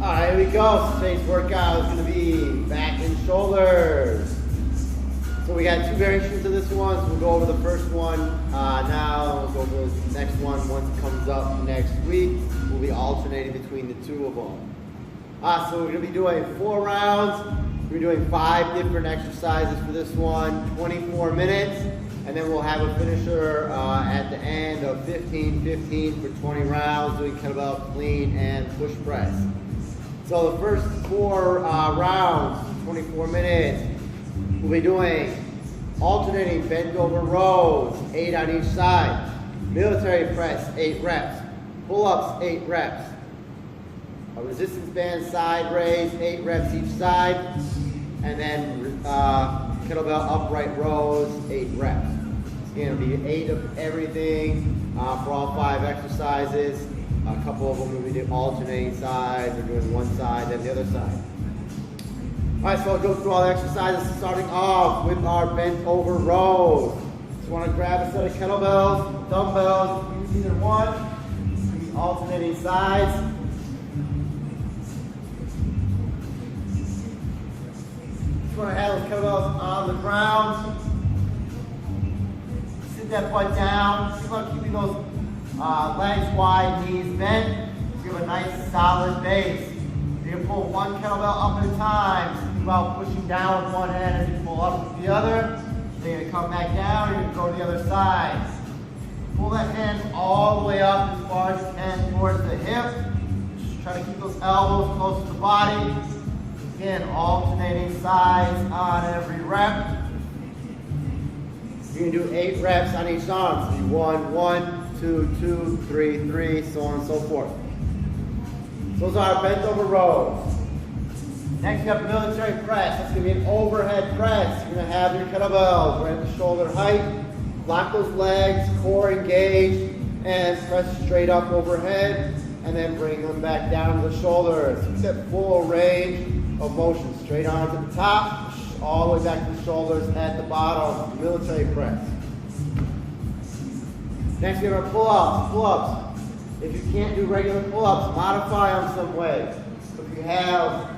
Alright, here we go. Today's workout is going to be back and shoulders. So we got two variations of this one. So we'll go over the first one now. We'll go over the next one once it comes up next week. We'll be alternating between the two of them. So we're going to be doing 4 rounds. We're doing 5 different exercises for this one, 24 minutes. And then we'll have a finisher at the end of 15-15 for 20 rounds, doing kettlebell clean and push press. So the first 4 rounds, 24 minutes, we'll be doing alternating bent over rows, 8 on each side, military press, 8 reps, pull-ups, 8 reps, a resistance band side raise, 8 reps each side, and then kettlebell upright rows, 8 reps. It's going to be 8 of everything for all 5 exercises. A couple of them will be doing alternating sides, or doing one side, then the other side. Alright, so I'll go through all the exercises, starting off with our bent over rows. Just want to grab a set of kettlebells, dumbbells, use either one, use alternating sides. Just want to have those kettlebells on the ground. Sit that butt down. Keep on keeping those legs wide, knees bent. Give a nice solid base. You're going to pull one kettlebell up at a time. Think about pushing down with one hand as you pull up with the other. Then you're going to come back down. You're going to go to the other side. Pull that hand all the way up as far as you can towards the hip. Just try to keep those elbows close to the body. Again, alternating sides on every rep. You can do 8 reps on each arm. So you 1, 1, 2, 2, 3, 3, so on and so forth. Those are our bent over rows. Next we have military press. That's going to be an overhead press. You're going to have your kettlebells right at the shoulder height. Lock those legs, core engaged, and press straight up overhead, and then bring them back down to the shoulders. Keep that full range of motion. Straight arms at the top, all the way back to the shoulders at the bottom. Military press. Next we have our pull-ups. Pull-ups. If you can't do regular pull-ups, modify them some way. If you have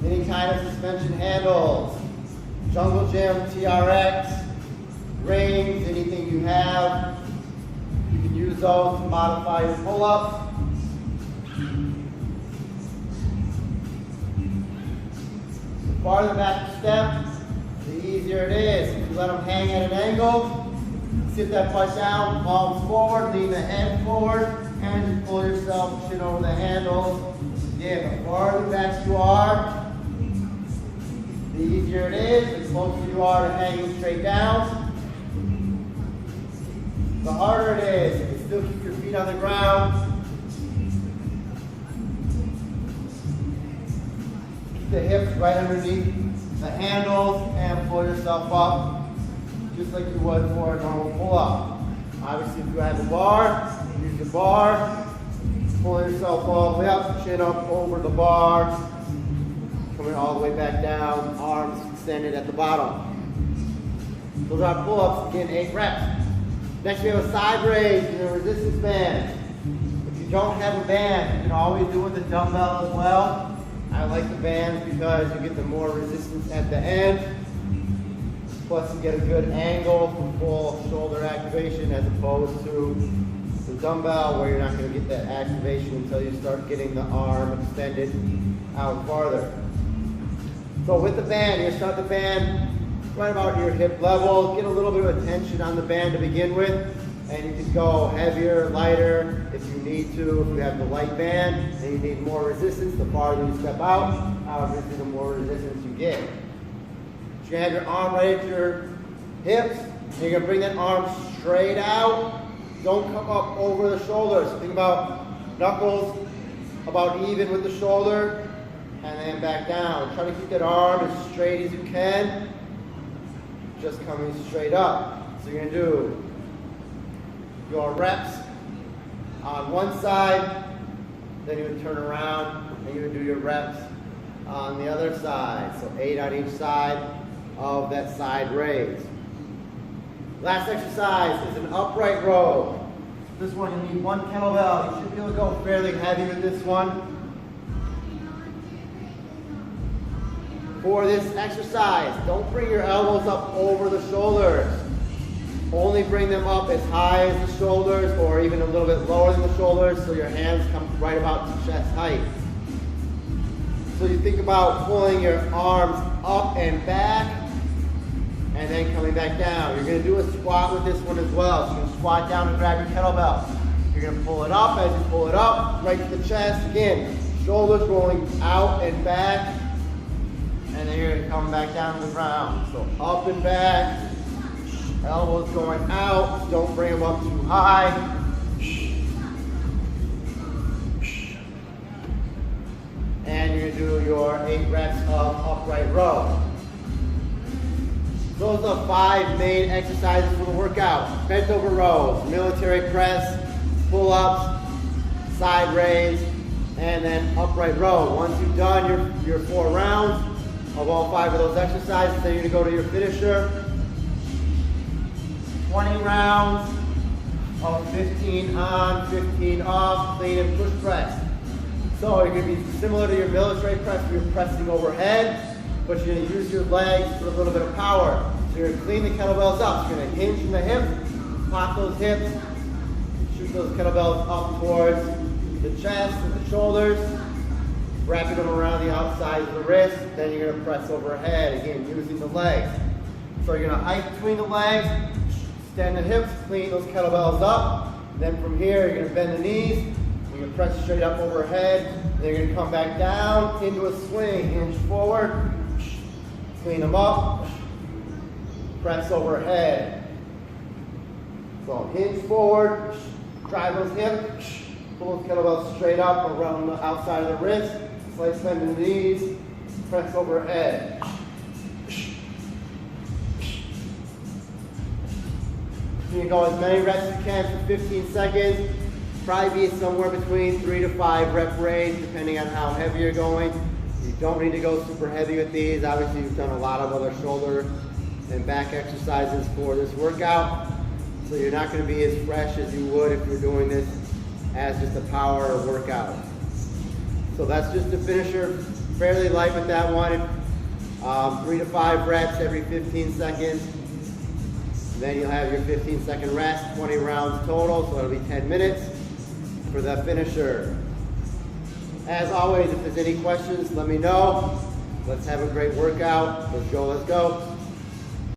any kind of suspension handles, Jungle Gym, TRX, rings, anything you have, you can use those to modify your pull-ups. The farther back you step, the easier it is. If you let them hang at an angle, sit that butt down, palms forward, lean the head forward, and just pull yourself chin over the handles. Again, the farther back you are, the easier it is. The closer you are to hanging straight down, the harder it is. You can still keep your feet on the ground. Keep the hips right underneath the handles and pull yourself up, just like you would for a normal pull-up. Obviously, if you have a bar, use the bar. Pull yourself all the way up, chin up over the bar. Coming all the way back down, arms extended at the bottom. Those are pull-ups, again, 8 reps. Next, we have a side raise and a resistance band. If you don't have a band, you can always do it with a dumbbell as well. I like the bands because you get the more resistance at the end. Plus you get a good angle for full shoulder activation as opposed to the dumbbell where you're not going to get that activation until you start getting the arm extended out farther. So with the band, you're going to start the band right about your hip level. Get a little bit of tension on the band to begin with, and you can go heavier, lighter if you need to. If you have the light band and you need more resistance, the farther you step out, obviously the more resistance you get. You have your arm right at your hips, and you're going to bring that arm straight out. Don't come up over the shoulders. Think about knuckles about even with the shoulder, and then back down. Try to keep that arm as straight as you can, just coming straight up. So you're going to do your reps on one side, then you would turn around, and you would do your reps on the other side. So 8 on each side of that side raise. Last exercise is an upright row. This one you need 1 kettlebell. You should be able to go fairly heavy with this one. For this exercise, don't bring your elbows up over the shoulders. Only bring them up as high as the shoulders or even a little bit lower than the shoulders so your hands come right about to chest height. So you think about pulling your arms up and back and then coming back down. You're going to do a squat with this one as well. So you're going to squat down and grab your kettlebell. You're going to pull it up. As you pull it up, right to the chest. Again, shoulders rolling out and back. And then you're going to come back down to the ground. So up and back. Elbows going out. Don't bring them up too high. And you're going to do your 8 reps of upright row. Those are the 5 main exercises for the workout. Bent over rows, military press, pull-ups, side raise, and then upright row. Once you've done your 4 rounds of all 5 of those exercises, then you're going to go to your finisher. 20 rounds of 15 on, 15 off, clean and push press. So you're going to be similar to your military press where you're pressing overhead, but you're going to use your legs for a little bit of power. So you're going to clean the kettlebells up. You're going to hinge from the hips, pop those hips, shoot those kettlebells up towards the chest and the shoulders, wrapping them around the outside of the wrist. Then you're going to press overhead, again, using the legs. So you're going to height between the legs, extend the hips, clean those kettlebells up. Then from here, you're going to bend the knees. You're going to press straight up overhead. Then you're going to come back down into a swing. Hinge forward. Clean them up. Press overhead. So hinge forward. Drive those hips. Pull those kettlebells straight up around the outside of the wrist. Slice bend the knees. Press overhead. You can go as many reps as you can for 15 seconds. Probably be somewhere between 3 to 5 rep range, depending on how heavy you're going. You don't need to go super heavy with these. Obviously, you've done a lot of other shoulder and back exercises for this workout. So you're not going to be as fresh as you would if you're doing this as just a power workout. So that's just a finisher, fairly light with that one. 3 to 5 reps every 15 seconds. Then you'll have your 15-second rest, 20 rounds total, so it'll be 10 minutes for the finisher. As always, if there's any questions, let me know. Let's have a great workout. Let's go, let's go.